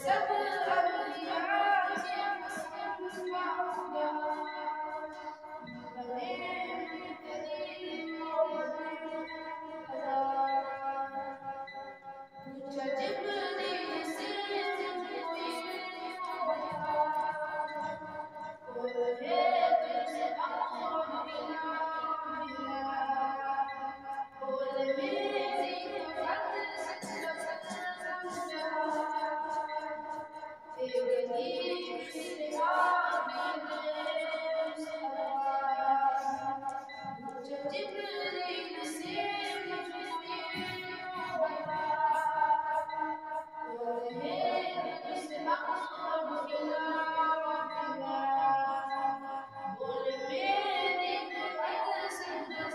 सब अलिया के पसंद आऊंगा बने मुतदी और बने खुदा पूछा जिब्रील से मुझको ये क्यों बता बोले तुझसे अमर मिला मिला बोले मेरी कफन समझा तेरे गीत से आगे मुझे जिब्रील से मुझको ये क्यों बता बोले तुझसे अमर मिला मिला बोले मेरी कफन समझा